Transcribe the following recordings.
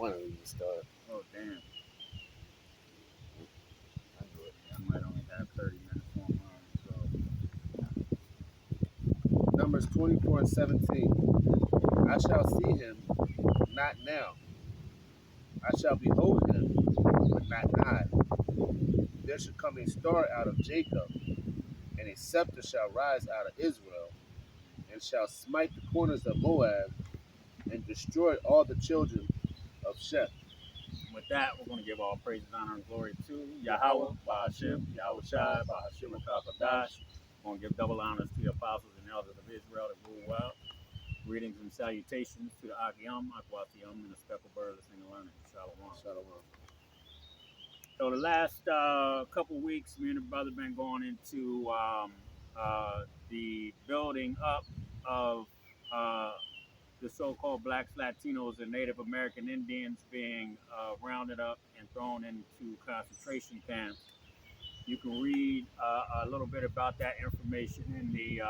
want to read the start. Oh, damn. I do it. I might only have 30 minutes on mine, Numbers 24 and 17. I shall see him, not now. I shall behold him, but not nigh. There shall come a star out of Jacob, and a scepter shall rise out of Israel, and shall smite the corners of Moab, and destroy all the children of Sheth. so with that, we're going to give all praises, honor, and glory to Yahweh, Bahashim, Yahweh Shai, Bahashim, and Kakadash. We're going to give double honors to the apostles and elders of Israel that rule well. Greetings and salutations to the Akiyam, Akwatiyam, and the speckled bird of singing learning. Shalom. Shalom. So the last couple weeks, me and the brother been going into the building up of the so-called blacks, Latinos, and Native American Indians being rounded up and thrown into concentration camps. You can read a little bit about that information in the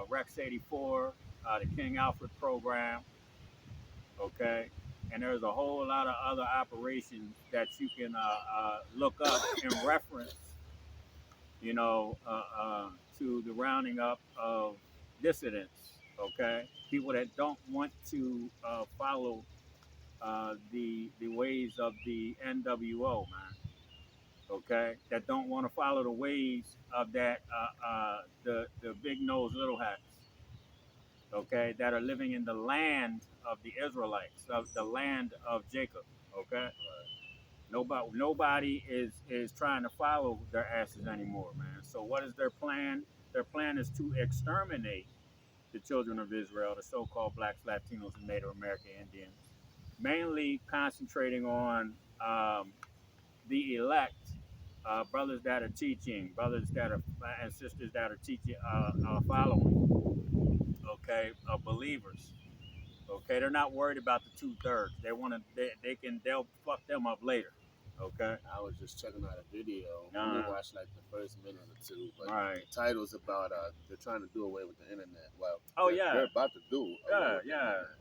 Rex 84, the King Alfred program. Okay, and there's a whole lot of other operations that you can look up in reference, you know, to the rounding up of dissidents. Okay, people that don't want to follow the ways of the NWO, man. Okay, that don't want to follow the ways of that the big nose little hats. Okay, that are living in the land of the Israelites, of the land of Jacob. Okay, nobody is trying to follow their asses anymore, man. So what is their plan? Their plan is to exterminate the children of Israel, the so-called blacks, Latinos, and Native American Indians, mainly concentrating on the elect, brothers that are teaching, brothers that are and sisters that are teaching, following, okay, believers. Okay, they're not worried about the 2/3. They want to. They'll fuck them up later. Okay. I was just checking out a video. I only watched like the first minute or two, but right. The title's about they're trying to do away with the internet. Well, they're about to do away with the internet,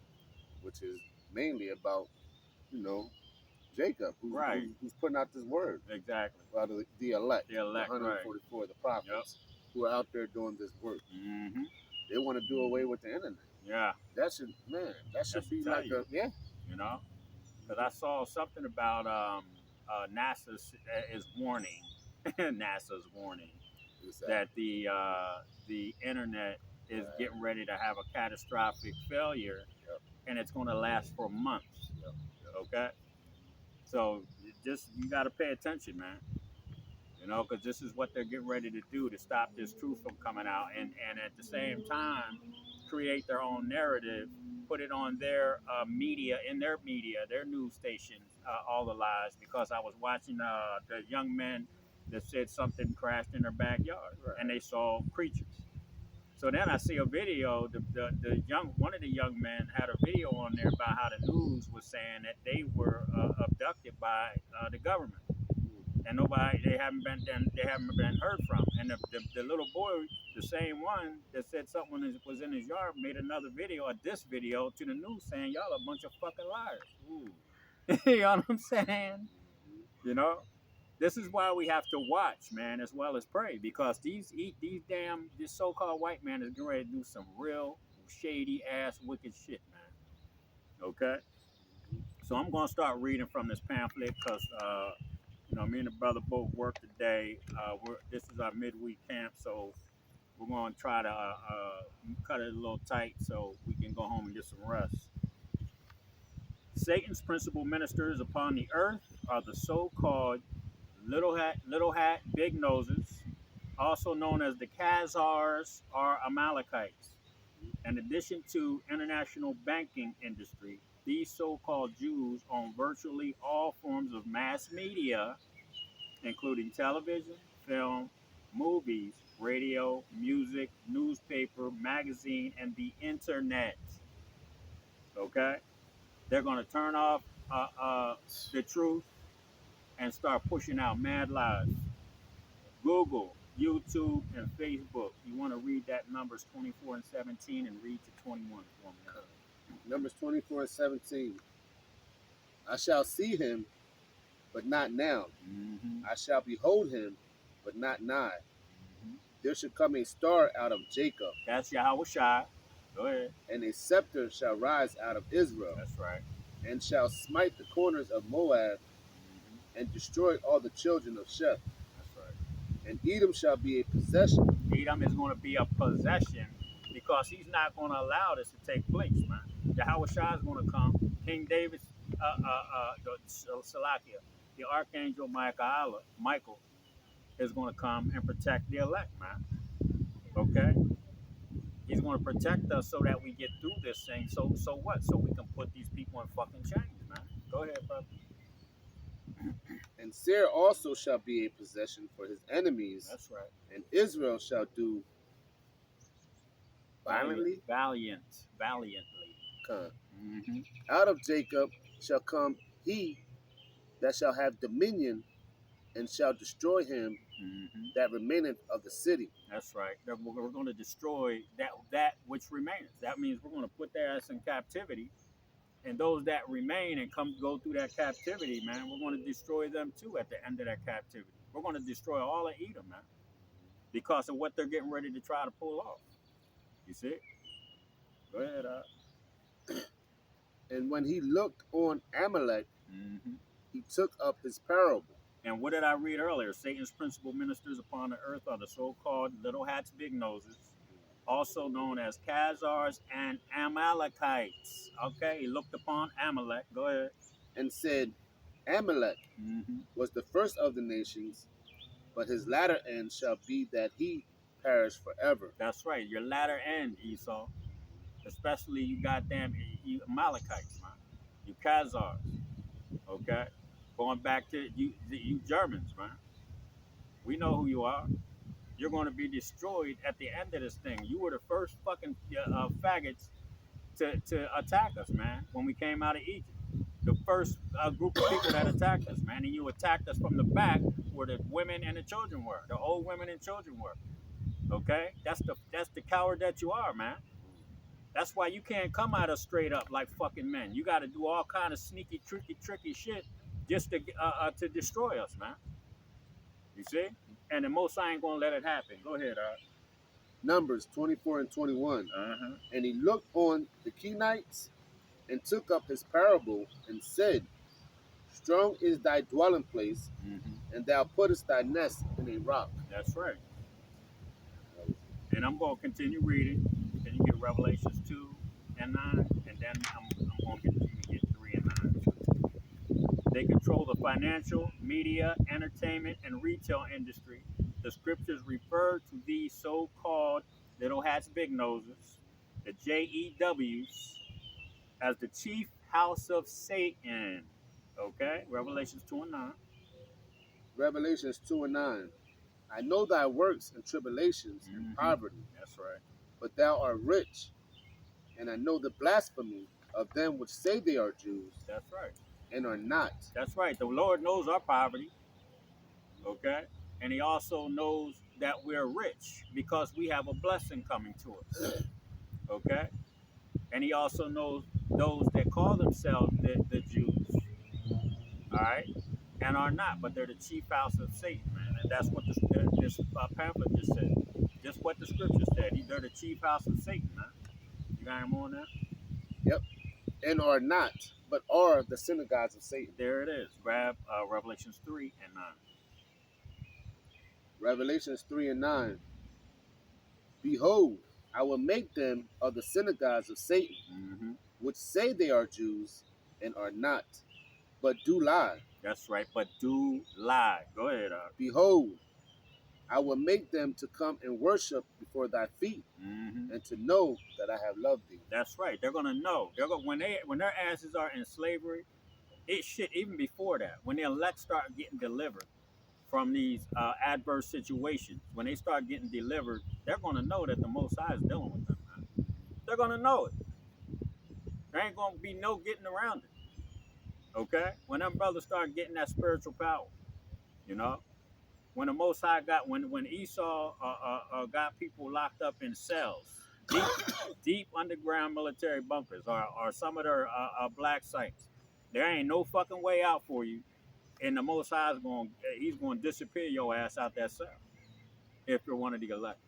which is mainly about Jacob, who's putting out this word. Exactly. About the elect, the 144 of the prophets who are out there doing this work. Mm-hmm. They want to do away with the internet. Yeah. That should be like You know, because I saw something about NASA is warning, NASA's warning that the internet is getting ready to have a catastrophic failure, and it's going to last for months. Okay, so you got to pay attention, man. You know, because this is what they're getting ready to do to stop this truth from coming out, and at the same time create their own narrative, put it on their media, their news stations, all the lies. Because I was watching the young men that said something crashed in their backyard, and they saw creatures. So then I see a video. One of the young men had a video on there about how the news was saying that they were abducted by the government, and they haven't been heard from. And the little boy, the same one that said something was in his yard, made another video, this video to the news saying y'all a bunch of fucking liars. You know what I'm saying? You know, this is why we have to watch, man, as well as pray, because this so-called white man is getting ready to do some real shady ass wicked shit, man. Okay, so I'm gonna start reading from this pamphlet because me and the brother both work today. This is our midweek camp, so we're going to try to cut it a little tight so we can go home and get some rest. Satan's principal ministers upon the earth are the so-called little hat, big noses, also known as the Khazars or Amalekites. In addition to international banking industry, these so-called Jews own virtually all forms of mass media, including television, film, movies, radio, music, newspaper, magazine, and the internet. Okay? They're going to turn off the truth and start pushing out mad lies. Google, YouTube, and Facebook. You want to read that Numbers 24 and 17 and read to 21 for me. Numbers 24 and 17. I shall see him, but not now. Mm-hmm. I shall behold him, but not nigh. Mm-hmm. There shall come a star out of Jacob, That's Yahweh Shai. Go ahead. and a scepter shall rise out of Israel, That's right. and shall smite the corners of Moab, Mm-hmm. and destroy all the children of Sheth. That's right. And Edom shall be a possession. Edom is going to be a possession because he's not going to allow this to take place, man. Yahweh Shai is going to come. King David's, Salakia, the Archangel Michael is going to come and protect the elect, man. Okay? He's going to protect us so that we get through this thing. So what? So we can put these people in fucking chains, man. Go ahead, brother. And Seir also shall be a possession for his enemies, That's right. and Israel shall do violently. Valiantly. Con. Mm-hmm. Out of Jacob shall come he that shall have dominion, and shall destroy him Mm-hmm. that remaineth of the city. That's right. We're going to destroy that which remains. That means we're going to put their ass in captivity, and those that remain and go through that captivity, man, we're going to destroy them too at the end of that captivity. We're going to destroy all of Edom, man, because of what they're getting ready to try to pull off. You see? Go ahead. And when he looked on Amalek, Mm-hmm. he took up his parable. And what did I read earlier? Satan's principal ministers upon the earth are the so-called little hats, big noses, also known as Khazars and Amalekites. Okay, he looked upon Amalek. Go ahead. And said, Amalek Mm-hmm. was the first of the nations, but his latter end shall be that he perish forever. That's right. Your latter end, Esau. Especially you goddamn you Amalekites, man. You Khazars. Okay? Going back to you Germans, man. We know who you are. You're going to be destroyed at the end of this thing. You were the first fucking faggots to attack us, man, when we came out of Egypt. The first group of people that attacked us, man, and you attacked us from the back where the women and the children were, the old women and children were. Okay, that's the coward that you are, man. That's why you can't come at us straight up like fucking men. You got to do all kind of sneaky, tricky shit just to destroy us, man. You see? And the Most High ain't gonna let it happen. Go ahead, Numbers 24 and 21. Uh-huh. And he looked on the Kenites, and took up his parable, and said, Strong is thy dwelling place, Mm-hmm. and thou puttest thy nest in a rock. That's right. And I'm going to continue reading. Then you get Revelations 2 and 9, and then I'm going to continue to get 3 and 9. They control the financial, media, entertainment, and retail industry. The scriptures refer to these so-called little hats, big noses, the JEWs, as the chief house of Satan. Okay, Revelations 2 and 9. Revelations 2 and 9. I know thy works and tribulations and Mm-hmm. poverty, That's right. but thou art rich, and I know the blasphemy of them which say they are Jews, That's right. and are not. That's right. The Lord knows our poverty. Okay, and He also knows that we're rich because we have a blessing coming to us. Okay, and He also knows those that call themselves the Jews. All right, and are not, but they're the chief house of Satan, man. And that's what this pamphlet just said. Just what the scripture said. They're the chief house of Satan, man. You got him on that? Yep. And are not, but are the synagogues of Satan. There it is. Grab Revelations 3 and 9. Revelations 3 and 9. Behold, I will make them of the synagogues of Satan, Mm-hmm. which say they are Jews, and are not, but do lie. That's right, but do lie. Go ahead, Behold, I will make them to come and worship before thy feet, Mm-hmm. and to know that I have loved thee. That's right. They're gonna know. When their asses are in slavery, it shit even before that. When the elect start getting delivered from these adverse situations, when they start getting delivered, they're gonna know that the Most High is dealing with them. Man. They're gonna know it. There ain't gonna be no getting around it. Okay? When them brothers start getting that spiritual power, you know. When the Most High when Esau got people locked up in cells, deep underground military bunkers, or some of their black sites. There ain't no fucking way out for you. And the Most High is going, he's going to disappear your ass out that cell if you're one of the elect.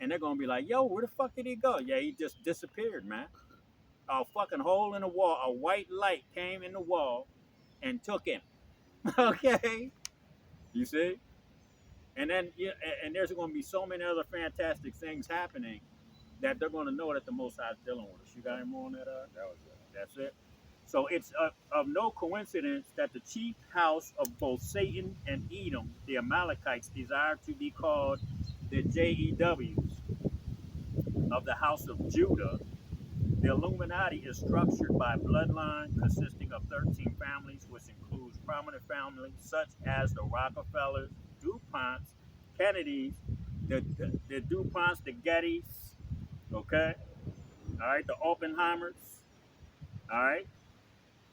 And they're going to be like, yo, where the fuck did he go? Yeah, he just disappeared, man. A fucking hole in the wall, a white light came in the wall and took him. Okay? You see? And then, yeah, and there's going to be so many other fantastic things happening that they're going to know that the Most High is dealing with us. You got any more on that? That was it. That's it. So it's of no coincidence that the chief house of both Satan and Edom, the Amalekites, desire to be called the JEWs of the house of Judah. The Illuminati is structured by bloodline consisting of 13 families, which includes prominent families such as the Rockefellers, DuPonts, Kennedys, the DuPonts, the Gettys, okay? All right, the Oppenheimers, all right?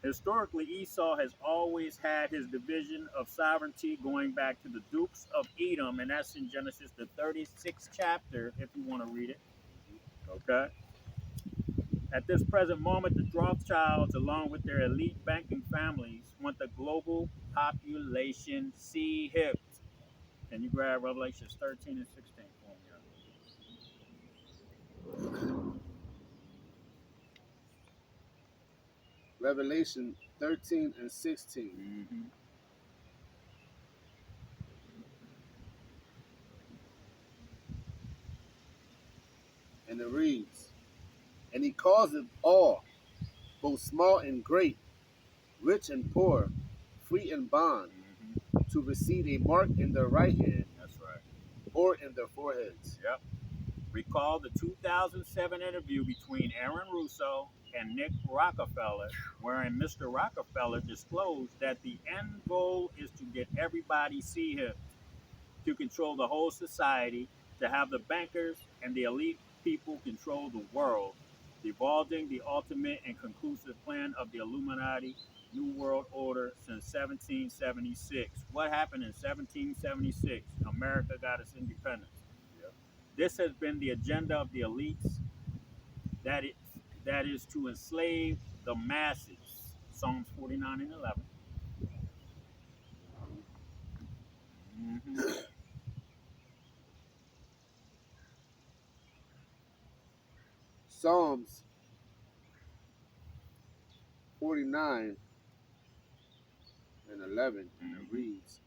Historically, Esau has always had his division of sovereignty going back to the Dukes of Edom, and that's in Genesis, the 36th chapter, if you want to read it, okay? At this present moment, the Rothschilds, along with their elite banking families, want the global population see-hipped. Can you grab Revelations 13 and 16 for me? Revelation 13 and 16. Mm-hmm. And it reads, and he causeth all, both small and great, rich and poor, free and bond, to receive a mark in their right hand. That's right. Or in their foreheads. Yep. Recall the 2007 interview between Aaron Russo and Nick Rockefeller, wherein Mr. Rockefeller disclosed that the end goal is to get everybody see him, to control the whole society, to have the bankers and the elite people control the world, divulging the ultimate and conclusive plan of the Illuminati New World Order since 1776. What happened in 1776? America got its independence. Yep. This has been the agenda of the elites, that is, that is to enslave the masses. Psalms 49 and 11. Mm-hmm. Psalms 49 and 11, and it reads,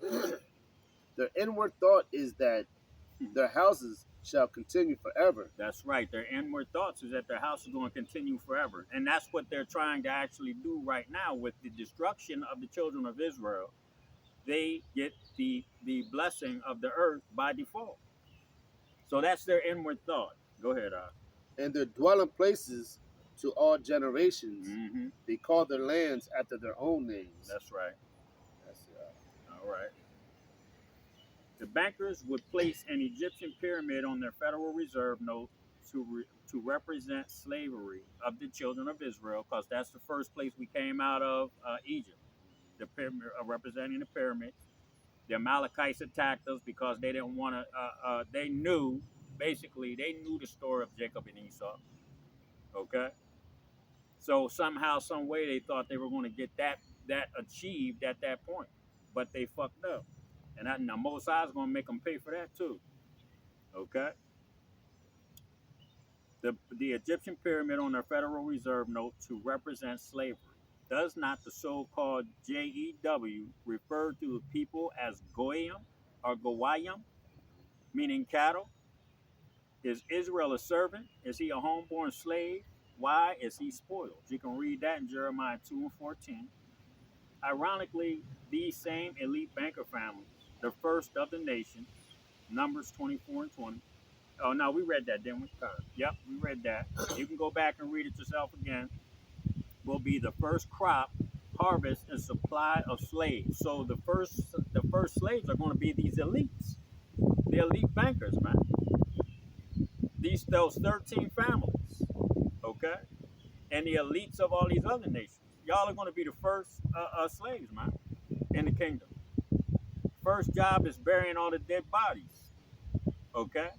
their inward thought is that their houses shall continue forever. That's right. Their inward thoughts is that their house is going to continue forever. And that's what they're trying to actually do right now with the destruction of the children of Israel. They get the blessing of the earth by default. So that's their inward thought. Go ahead, And their dwelling places to all generations. Mm-hmm. They call their lands after their own names. That's right. That's All right. The bankers would place an Egyptian pyramid on their Federal Reserve note to represent slavery of the children of Israel, because that's the first place we came out of, Egypt. The pyramid, representing the pyramids. The Amalekites attacked us because they didn't want to. They knew, basically, they knew the story of Jacob and Esau. Okay, so somehow, some way, they thought they were going to get that achieved at that point, but they fucked up, and the Most High is going to make them pay for that too. Okay. The Egyptian pyramid on their Federal Reserve note to represent slavery. Does not the so-called JEW refer to the people as Goyim or Goyim, meaning cattle? Is Israel a servant? Is he a homeborn slave? Why is he spoiled? You can read that in Jeremiah 2 and 14. Ironically, these same elite banker families, the first of the nation, Numbers 24 and 20. Oh, no, we read that, didn't we? Yep, we read that. You can go back and read it yourself again. Will be the first crop, harvest, and supply of slaves. So the first slaves are going to be these elites, the elite bankers, man. Those 13 families, okay, and the elites of all these other nations. Y'all are going to be the first slaves, man, in the kingdom. First job is burying all the dead bodies, okay.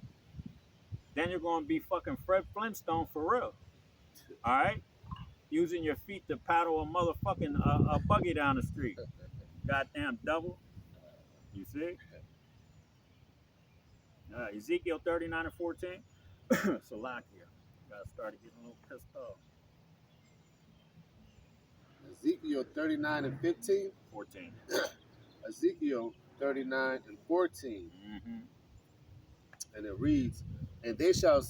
Then you're going to be fucking Fred Flintstone for real, all right. using your feet to paddle a motherfucking a buggy down the street. Goddamn double. You see? Ezekiel 39 and 14. Salakia. Got started getting a little pissed off. Ezekiel 39 and 15. 14. Ezekiel 39 and 14. Mm-hmm. And it reads, and they shall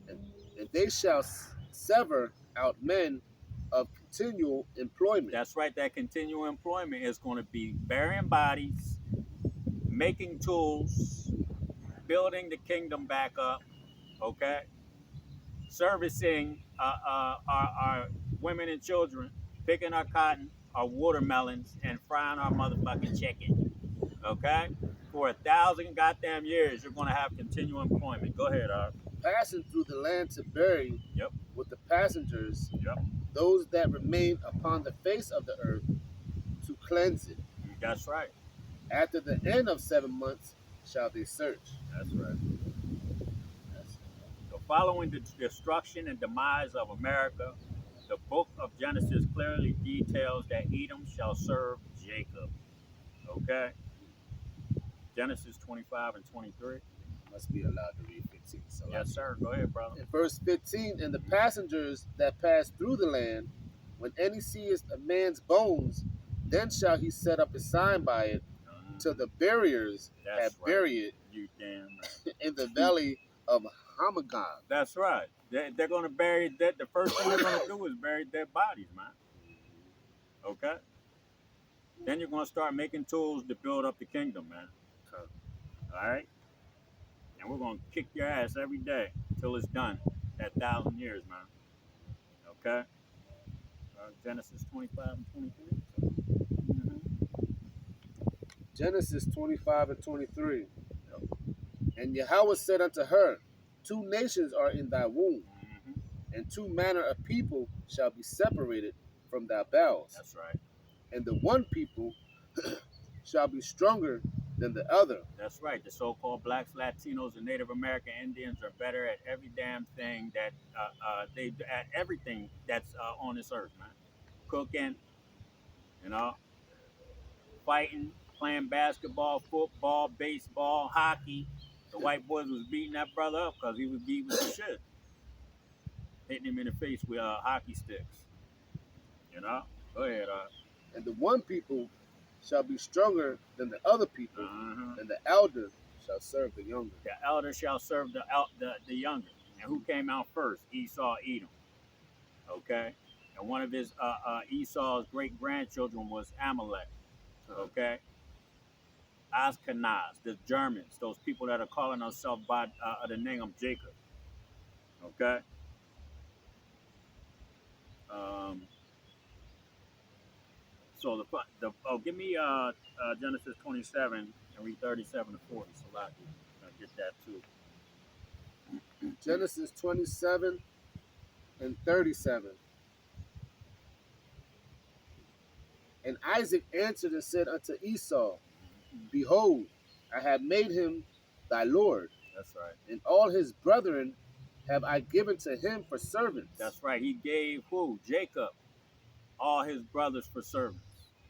and they shall sever out men of continual employment. That's right. That continual employment is going to be burying bodies, making tools, building the kingdom back up. Okay, servicing our women and children, picking our cotton, our watermelons, and frying our motherfucking chicken. Okay, for 1,000 goddamn years, you're going to have continual employment. Go ahead, Art. Passing through the land to bury Yep. with the passengers Yep. those that remain upon the face of the earth to cleanse it. That's right. After the end of 7 months shall they search. That's right. So following the destruction and demise of America, the book of Genesis clearly details that Edom shall serve Jacob. Okay? Genesis 25 and 23. Must be allowed to read 15. So yes, sir. Go ahead, brother. In verse 15, and the passengers that pass through the land, when any seeth a man's bones, then shall he set up a sign by it, till the barriers have buried it you damn right. in the valley of Hamagon. That's right. They're going to bury dead. The first thing they're going to do is bury dead bodies, man. Okay? Then you're going to start making tools to build up the kingdom, man. All right? And we're going to kick your ass every day till it's done. That 1,000 years, man. Okay? Genesis 25 and 23. Mm-hmm. Genesis 25 and 23. Yep. And Yahweh said unto her, 2 nations are in thy womb, and 2 manner of people shall be separated from thy bowels. That's right. And the one people shall be stronger than the other. That's right. The so-called blacks, Latinos, and Native American Indians are better at every damn thing that they at everything that's on this earth, man. Cooking, fighting, playing basketball, football, baseball, hockey. The white boys was beating that brother up because he was beat with the shit, hitting him in the face with hockey sticks. Go ahead. And the one people shall be stronger than the other people, and the elder shall serve the younger. The elder shall serve the younger. And who came out first? Esau, Edom. Okay? And one of his Esau's great-grandchildren was Amalek. Okay? Ashkenaz, the Germans, those people that are calling themselves by the name of Jacob. Okay? So give me Genesis 27 and read 37 to 40. So I'll get that too. Genesis 27 and 37. And Isaac answered and said unto Esau, Behold, I have made him thy Lord. That's right. And all his brethren have I given to him for servants. That's right. He gave who? Jacob, all his brothers for servants.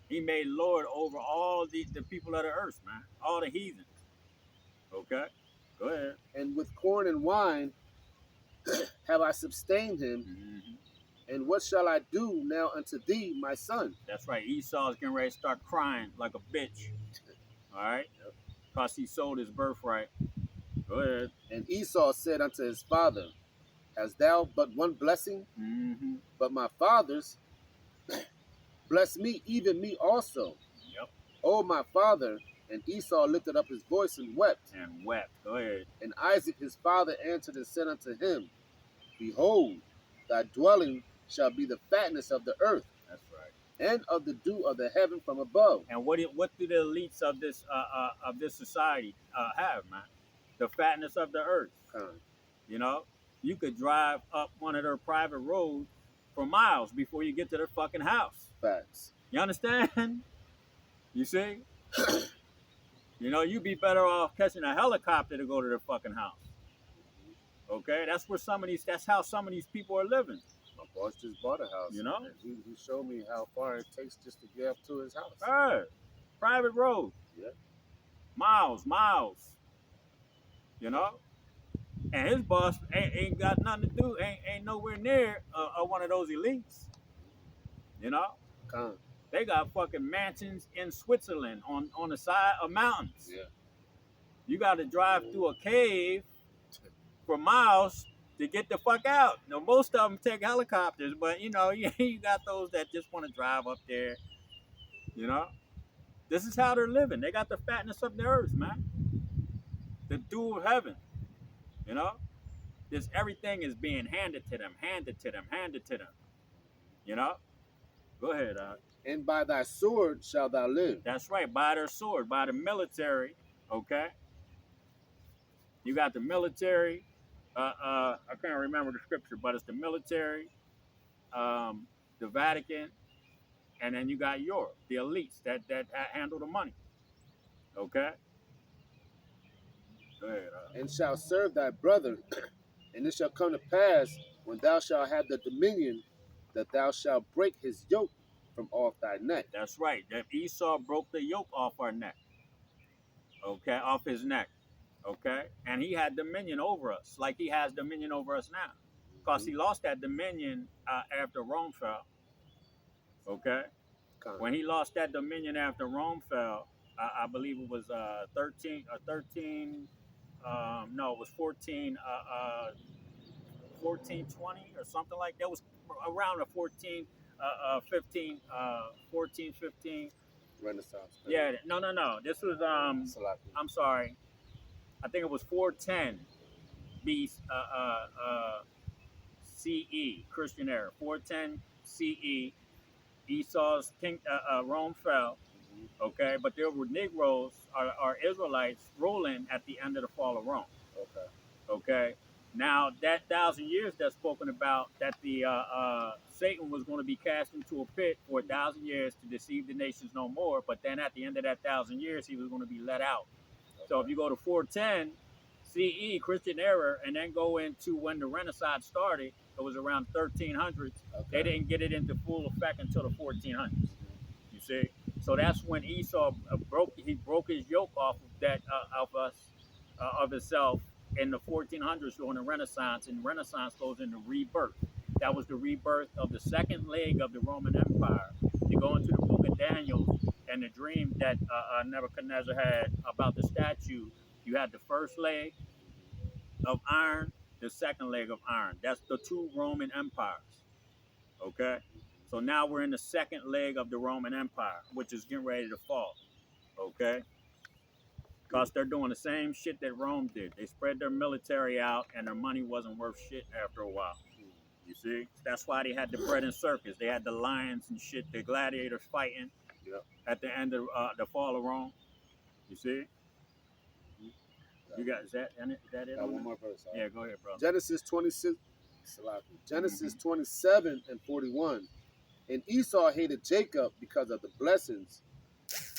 He made Lord over all the people of the earth, man. All the heathens. Okay? Go ahead. And with corn and wine have I sustained him. Mm-hmm. And what shall I do now unto thee, my son? That's right. Esau's getting ready to start crying like a bitch. All right? Because he sold his birthright. Go ahead. And Esau said unto his father, Hast thou but one blessing? Mm-hmm. But my fathers bless me, even me also. Yep. O my father. And Esau lifted up his voice and wept. And wept. Go ahead. And Isaac his father answered and said unto him, Behold, thy dwelling shall be the fatness of the earth. That's right. And of the dew of the heaven from above. And what do the elites of this society have, man? The fatness of the earth. You could drive up one of their private roads for miles before you get to their fucking house. Facts. You understand? You see? You'd be better off catching a helicopter to go to their fucking house. Okay? That's how some of these people are living. My boss just bought a house. You know? And he showed me how far it takes just to get up to his house. Hey, private road. Yeah. Miles. You know? And his boss ain't got nothing to do, ain't nowhere near one of those elites. You know? Con. They got fucking mansions in Switzerland on the side of mountains. Yeah. You got to drive through a cave for miles to get the fuck out. Now, most of them take helicopters, but you know, you got those that just want to drive up there. You know, this is how they're living. They got the fatness of the earth, man. The dew of heaven. You know, this everything is being handed to them, handed to them, handed to them. You know, go ahead. And by thy sword shalt thou live. That's right. By their sword, by the military. Okay. You got the military. I can't remember the scripture, but it's the military, the Vatican, and then you got Europe, the elites that handle the money. Okay. Go ahead. And shalt serve thy brother, and it shall come to pass when thou shalt have the dominion that thou shalt break his yoke from off thy neck. That's right. That Esau broke the yoke off our neck. Okay, off his neck. Okay, and he had dominion over us, like he has dominion over us now, because he lost that dominion after Rome fell. Okay, when he lost that dominion after Rome fell, I believe it was 13. No, it was 1420 or something like that. It was around a 14, 15, 14, 15. Renaissance. Yeah, no. This was I'm sorry. I think it was 410 CE, Christian era. 410 CE. Esau's Rome fell. Okay, but there were Negroes or Israelites ruling at the end of the fall of Rome. Okay. Now that 1,000 years that's spoken about, that the Satan was going to be cast into a pit for 1,000 years to deceive the nations no more. But then at the end of that 1,000 years, he was going to be let out. So if you go to 410 CE, Christian era, and then go into when the Renaissance started, it was around 1300s. They didn't get it into full effect until the 1400s. You see, so that's when Esau broke his yoke off of that of us of himself in the 1400s during the Renaissance, and Renaissance goes into rebirth. That was the rebirth of the second leg of the Roman Empire. You go into the book of Daniel and the dream that Nebuchadnezzar had about the statue. You had the first leg of iron, the second leg of iron. That's the two Roman empires. Okay? So now we're in the second leg of the Roman Empire, which is getting ready to fall. Okay? Because they're doing the same shit that Rome did. They spread their military out and their money wasn't worth shit after a while. You see? That's why they had the bread and circus. They had the lions and shit, the gladiators fighting at the end of the fall of Rome. You see? You got, is that it? One more verse. Yeah, go ahead, bro. Genesis 26. Genesis 27 and 41. And Esau hated Jacob because of the blessings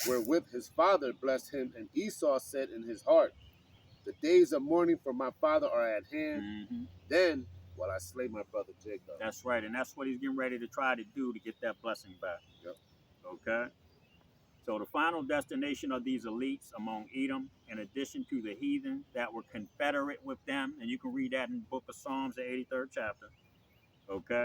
wherewith his father blessed him. And Esau said in his heart, the days of mourning for my father are at hand. Then will I slay my brother Jacob. That's right. And that's what he's getting ready to try to do to get that blessing back. Yep. Okay. So the final destination of these elites among Edom, in addition to the heathen that were confederate with them, and you can read that in the book of Psalms, the 83rd chapter. Okay.